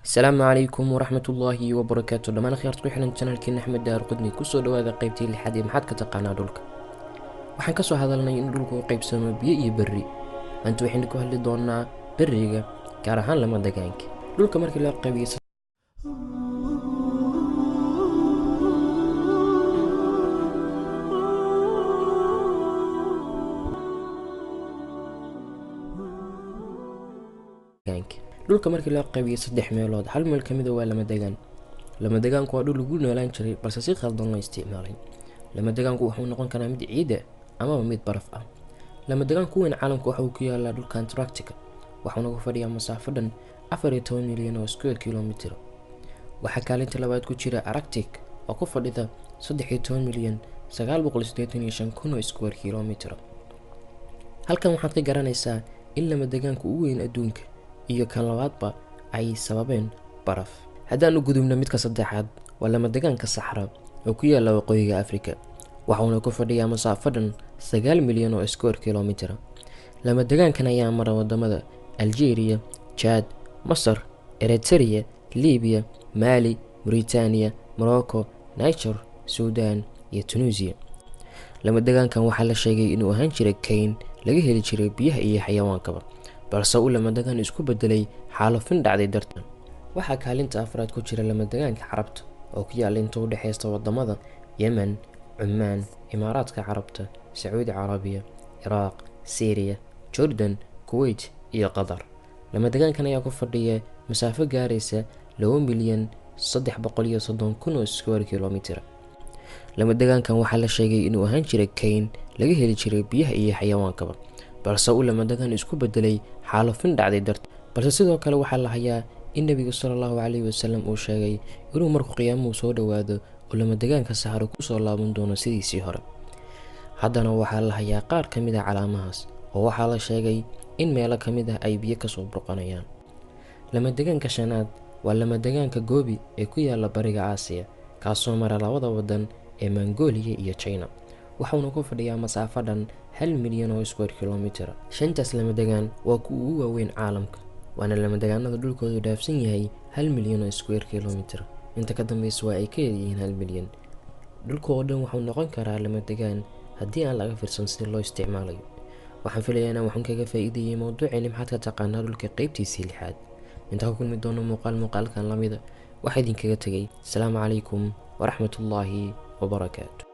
السلام عليكم ورحمة الله وبركاته. لما خيارتكم حنا channel كين أحمد دار قدني كسو دواada qaybtii lixaad ee maxaad ka taqaanaa dhulka. waxaan ka soo hadalnay in dhulku uu qaybsamo biyo iyo berri. Maanta waxaynu ku hadli doonaa berriga, gaar ahaan lama degaanka. dhulka markii loo qaybiyo dhulka markii loo qaybiyo saddex meelood, hal meel kamid ah waa lama degaan. lama degaanku waa dhul lagu noolaan jiray balse si khaldan loo isticmaalay. lama degaanku wuxuu noqon karaa mid ciid ah ama mid baraf ah. lama degaanku weyn caalamka waxa uu ku yaalaa dhulka Antarctica, waxaana ku fadhiyaa masaafo dhan 14 milyan oo square kilometer. waxaa kaalinta labaad ku jira Arctic oo ku fadhida 13 milyan 985 kun oo square kilometer. halkan waxaad ka garanaysaa in lama degaanku ugu weyn adduunka iyo kan labaadba ay sababeen baraf. haddaan u gudubno midka saddexaad, waa lama degaanka Sahara oo ku yaala waqooyiga Afrika, waxaana ku fadhiyaa masaafo dhan 9 milyan oo square kilometer. lama degaankan ayaa mara wadamada Algeria, Chad, Masar, Eritrea, Libya, Mali, Mauritania, Morocco, Niger, Sudan iyo Tunisia. lama degaankan waxaa la sheegay inuu ahaan jiray kayn laga heli jiray biyaha iyo xayawaankaba, balse uu lama degaan isku bedelay xaalufin dhacday dartan. waxaa kaalinta afraad ku jira lama degaanka Carabta oo ku yaala inta u dhaxaysta wadamada Yemen, Cumaan, Imaaraadka Carabta, Sacuudi Carabiya, Iraq, Syria, Jordan, Kuwait iyo Qatar. lama degaankan ayaa ku fadhiya masaafo gaaraysa 2 milyan 330 kun oo square kilometer. lama degaankan waxaa la sheegay inuu ahaan jiray kayn laga heli jiray biyaha iyo xayawaankaba, balse uu lama degaan isku bedelay xaalufin dhacday dartan. balse sidoo kale waxaa la hayaa in Nabiga sallallahu alayhi wasallam uu sheegay inuu markuu qiyaamuhu soo dhawaado oo lama degaanka Sahara ku soo laaban doono sidiisii hore. haddana waxaa la hayaa qaar ka mid ah calaamahaas, oo waxaa la sheegay in meelo ka mid ah ay biyo ka soo burqanayaan. lama degaanka shanaad waa lama degaanka Gobi ee ku yaala bariga Aasiya, kaasoo mara labada wadan ee Mongolia iyo China, waxaana ku fadhiyaa masaafo dhan 1 milyan oo square kilometer. shantaas lama degaan waa kuwa ugu waaweyn caalamka, waana lama degaanada dhulkoodu dhaafsan yahay 1 milyan oo square kilometer. inta ka dambaysa waa ay ka yihiin 1 milyan. dhulka oo dhan wuxuu noqon karaa lama degaan haddii aan laga fiirsan sida loo isticmaalayo. waxaan filayaa inaan waxaan kaga faa'iideeyay mowduucani maxaad ka taqaanaa dhulka qaybtiisii lixaad. inta ku kulmi doono muuqaalkan lamida waxaa idinkaga tagay. Assalaamu calaykum waraxmatullaahi wabarakaatu.